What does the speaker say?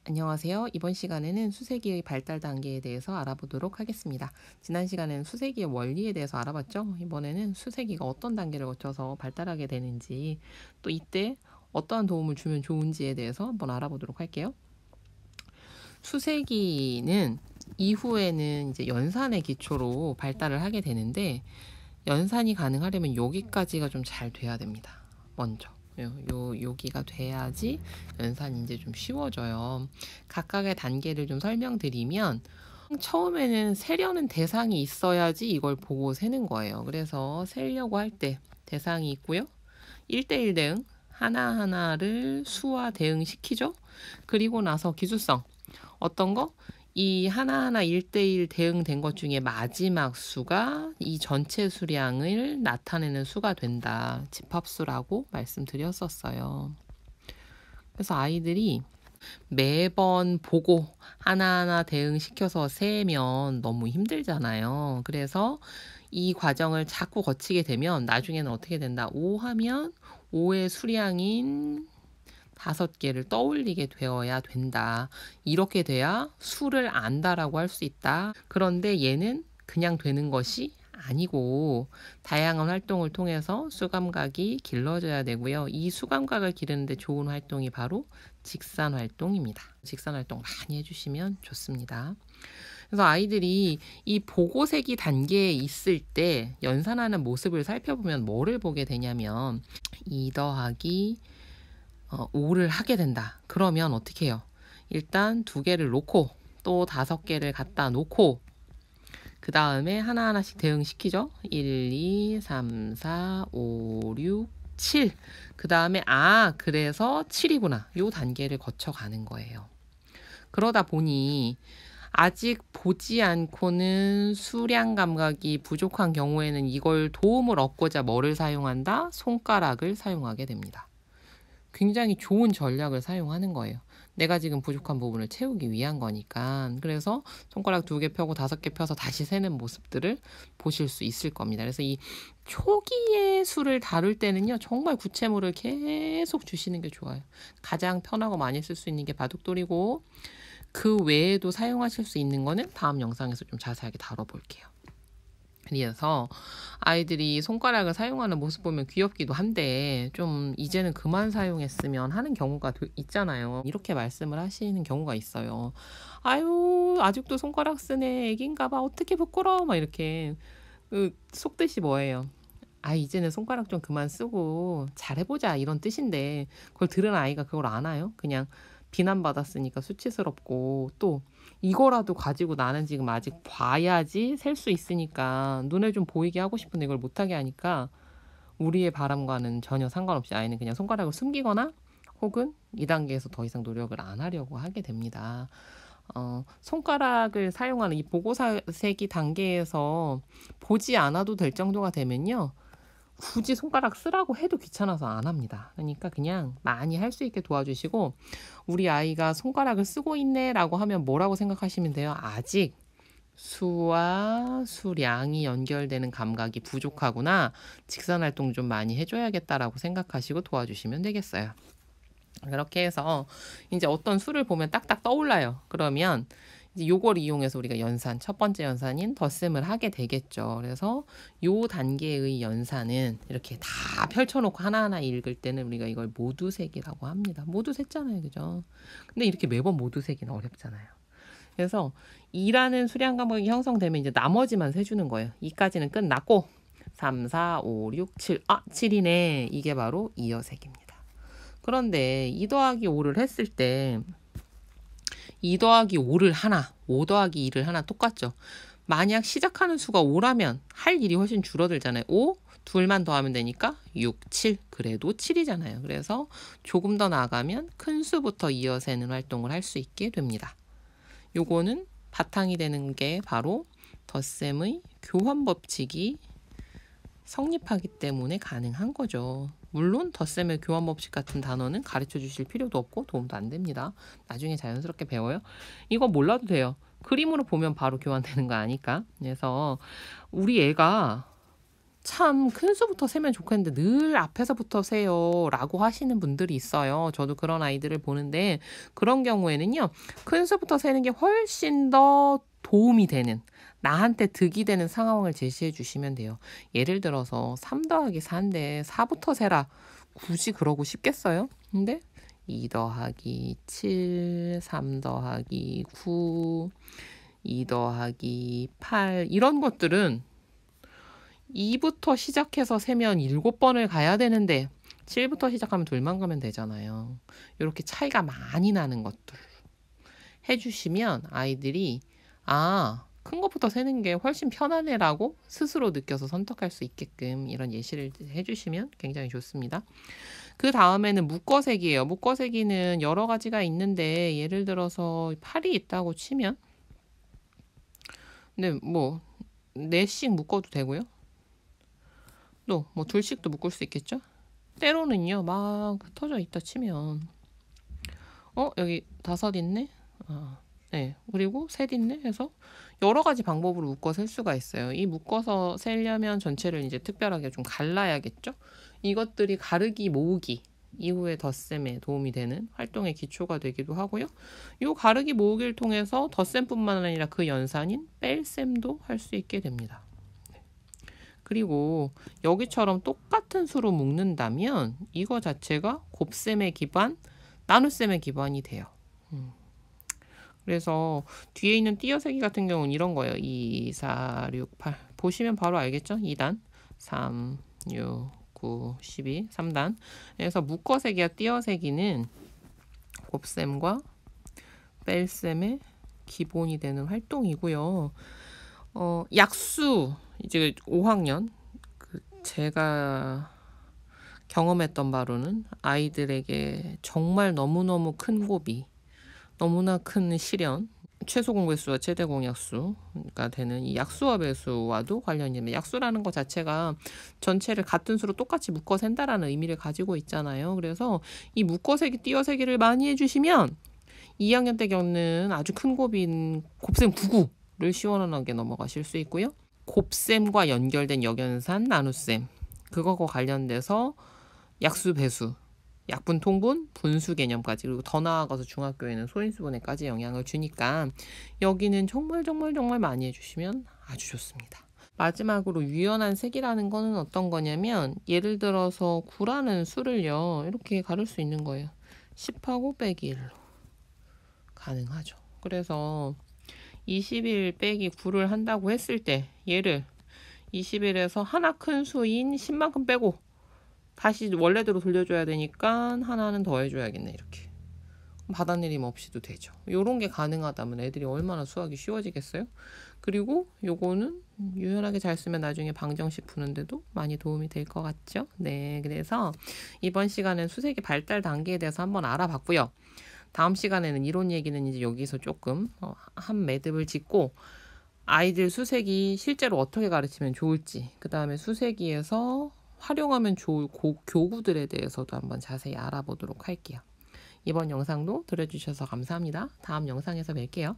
안녕하세요. 이번 시간에는 수세기의 발달 단계에 대해서 알아보도록 하겠습니다. 지난 시간에는 수세기의 원리에 대해서 알아봤죠? 이번에는 수세기가 어떤 단계를 거쳐서 발달하게 되는지, 또 이때 어떠한 도움을 주면 좋은지에 대해서 한번 알아보도록 할게요. 수세기는 이후에는 이제 연산의 기초로 발달을 하게 되는데, 연산이 가능하려면 여기까지가 좀 잘 돼야 됩니다. 먼저. 여기가 돼야지 연산이 이제 좀 쉬워져요. 각각의 단계를 좀 설명드리면, 처음에는 세려는 대상이 있어야지 이걸 보고 세는 거예요. 그래서 세려고 할 때 대상이 있고요. 1대1 대응, 하나하나를 수와 대응시키죠. 그리고 나서 기술성, 어떤 거? 이 하나하나 1대1 대응된 것 중에 마지막 수가 이 전체 수량을 나타내는 수가 된다. 집합수라고 말씀드렸었어요. 그래서 아이들이 매번 보고 하나하나 대응시켜서 세면 너무 힘들잖아요. 그래서 이 과정을 자꾸 거치게 되면 나중에는 어떻게 된다? 5 하면 5의 수량인 5개를 떠올리게 되어야 된다. 이렇게 돼야 수를 안다라고 할 수 있다. 그런데 얘는 그냥 되는 것이 아니고 다양한 활동을 통해서 수감각이 길러져야 되고요. 이 수감각을 기르는데 좋은 활동이 바로 직산 활동입니다. 직산 활동 많이 해주시면 좋습니다. 그래서 아이들이 이 보고세기 단계에 있을 때 연산하는 모습을 살펴보면 뭐를 보게 되냐면 2 더하기 5를 하게 된다. 그러면 어떻게 해요? 일단 2개를 놓고 또 5개를 갖다 놓고 그 다음에 하나하나씩 대응시키죠. 1, 2, 3, 4, 5, 6, 7. 그 다음에 그래서 7이구나. 요 단계를 거쳐가는 거예요. 그러다 보니 아직 보지 않고는 수량 감각이 부족한 경우에는 이걸 도움을 얻고자 뭐를 사용한다? 손가락을 사용하게 됩니다. 굉장히 좋은 전략을 사용하는 거예요. 내가 지금 부족한 부분을 채우기 위한 거니까. 그래서 손가락 2개 펴고 5개 펴서 다시 세는 모습들을 보실 수 있을 겁니다. 그래서 이 초기의 수를 다룰 때는요, 정말 구체물을 계속 주시는 게 좋아요. 가장 편하고 많이 쓸 수 있는 게 바둑돌이고, 그 외에도 사용하실 수 있는 거는 다음 영상에서 좀 자세하게 다뤄볼게요. 그래서 아이들이 손가락을 사용하는 모습 보면 귀엽기도 한데 좀 이제는 그만 사용했으면 하는 경우가 있잖아요. 이렇게 말씀을 하시는 경우가 있어요. 아유, 아직도 손가락 쓰네. 애긴가 봐. 어떻게 부끄러워. 막 이렇게. 속뜻이 뭐예요? 이제는 손가락 좀 그만 쓰고 잘해보자 이런 뜻인데 그걸 들은 아이가 그걸 아나요? 그냥 비난받았으니까 수치스럽고 또 이거라도 가지고 나는 지금 아직 봐야지 셀 수 있으니까 눈에 좀 보이게 하고 싶은데 이걸 못하게 하니까 우리의 바람과는 전혀 상관없이 아이는 그냥 손가락을 숨기거나 혹은 2단계에서 더 이상 노력을 안 하려고 하게 됩니다. 손가락을 사용하는 이 보고세기 단계에서 보지 않아도 될 정도가 되면요. 굳이 손가락 쓰라고 해도 귀찮아서 안 합니다. 그러니까 그냥 많이 할 수 있게 도와주시고 우리 아이가 손가락을 쓰고 있네 라고 하면 뭐라고 생각하시면 돼요? 아직 수와 수량이 연결되는 감각이 부족하구나. 직선활동 좀 많이 해줘야겠다라고 생각하시고 도와주시면 되겠어요. 그렇게 해서 이제 어떤 수를 보면 딱딱 떠올라요. 그러면 이제 요걸 이용해서 우리가 연산, 첫 번째 연산인 덧셈을 하게 되겠죠. 그래서 요 단계의 연산은 이렇게 다 펼쳐놓고 하나하나 읽을 때는 우리가 이걸 모두색이라고 합니다. 모두 셌잖아요. 그죠? 근데 이렇게 매번 모두색이는 어렵잖아요. 그래서 2라는 수량 감각이 형성되면 이제 나머지만 세주는 거예요. 2까지는 끝났고 3, 4, 5, 6, 7. 7이네. 이게 바로 이어색입니다. 그런데 2 더하기 5를 했을 때 2 더하기 5를 하나, 5 더하기 2를 하나 똑같죠. 만약 시작하는 수가 5라면 할 일이 훨씬 줄어들잖아요. 5, 둘만 더하면 되니까 6, 7. 그래도 7이잖아요. 그래서 조금 더 나아가면 큰 수부터 이어 세는 활동을 할 수 있게 됩니다. 요거는 바탕이 되는 게 바로 덧셈의 교환 법칙이 성립하기 때문에 가능한 거죠. 물론 덧셈의 교환 법칙 같은 단어는 가르쳐 주실 필요도 없고 도움도 안 됩니다. 나중에 자연스럽게 배워요. 이거 몰라도 돼요. 그림으로 보면 바로 교환되는 거 아니까. 그래서 우리 애가 참 큰 수부터 세면 좋겠는데 늘 앞에서부터 세요 라고 하시는 분들이 있어요. 저도 그런 아이들을 보는데 그런 경우에는요. 큰 수부터 세는 게 훨씬 더 도움이 되는 나한테 득이 되는 상황을 제시해 주시면 돼요. 예를 들어서 3 더하기 4인데 4부터 세라. 굳이 그러고 싶겠어요? 근데 2 더하기 7, 3 더하기 9, 2 더하기 8 이런 것들은 2부터 시작해서 세면 7번을 가야 되는데 7부터 시작하면 2만 가면 되잖아요. 이렇게 차이가 많이 나는 것들 해주시면 아이들이 큰 것부터 세는 게 훨씬 편하네라고 스스로 느껴서 선택할 수 있게끔 이런 예시를 해주시면 굉장히 좋습니다. 그 다음에는 묶어세기예요. 묶어세기는 여러 가지가 있는데 예를 들어서 8이 있다고 치면 근데 뭐 4씩 묶어도 되고요. 또 뭐 2씩도 묶을 수 있겠죠. 때로는요 막 흩어져 있다 치면 여기 5 있네. 네, 그리고 3 있네 해서 여러 가지 방법으로 묶어 셀 수가 있어요. 이 묶어서 세려면 전체를 이제 특별하게 좀 갈라야겠죠. 이것들이 가르기 모으기 이후에 덧셈에 도움이 되는 활동의 기초가 되기도 하고요. 이 가르기 모으기를 통해서 덧셈뿐만 아니라 그 연산인 뺄셈도 할 수 있게 됩니다. 그리고 여기처럼 똑같은 수로 묶는다면 이거 자체가 곱셈의 기반, 나눗셈의 기반이 돼요. 그래서 뒤에 있는 띄어세기 같은 경우는 이런 거예요. 2, 4, 6, 8 보시면 바로 알겠죠? 2단, 3, 6, 9, 12, 3단. 그래서 묶어세기와 띄어세기는 곱셈과 뺄셈의 기본이 되는 활동이고요. 약수 이제 5학년 제가 경험했던 바로는 아이들에게 정말 너무너무 큰 고비, 너무나 큰 시련, 최소 공배수와 최대 공약수가 되는 이 약수와 배수와도 관련이 있는 약수라는 것 자체가 전체를 같은 수로 똑같이 묶어 센다라는 의미를 가지고 있잖아요. 그래서 이 묶어세기, 띄어세기를 많이 해주시면 2학년 때 겪는 아주 큰 고비인 곱셈 99를 시원하게 넘어가실 수 있고요. 곱셈과 연결된 역연산, 나눗셈 그거과 관련돼서 약수, 배수, 약분, 통분, 분수 개념까지 그리고 더 나아가서 중학교에는 소인수분해까지 영향을 주니까 여기는 정말 많이 해주시면 아주 좋습니다. 마지막으로 유연한 색이라는 거는 어떤 거냐면 예를 들어서 9라는 수를요 이렇게 가를 수 있는 거예요. 10하고 빼기 1로 가능하죠. 그래서 21 빼기 9를 한다고 했을 때 얘를 21에서 하나 큰 수인 10만큼 빼고 다시 원래대로 돌려줘야 되니까 하나는 더 해줘야겠네. 이렇게 받아내림 없이도 되죠. 요런 게 가능하다면 애들이 얼마나 수학이 쉬워지겠어요? 그리고 요거는 유연하게 잘 쓰면 나중에 방정식 푸는데도 많이 도움이 될 것 같죠? 네, 그래서 이번 시간은 수세기 발달 단계에 대해서 한번 알아봤고요. 다음 시간에는 이론 얘기는 이제 여기서 조금 한 매듭을 짓고 아이들 수세기 실제로 어떻게 가르치면 좋을지, 그 다음에 수세기에서 활용하면 좋을 교구들에 대해서도 한번 자세히 알아보도록 할게요. 이번 영상도 들어주셔서 감사합니다. 다음 영상에서 뵐게요.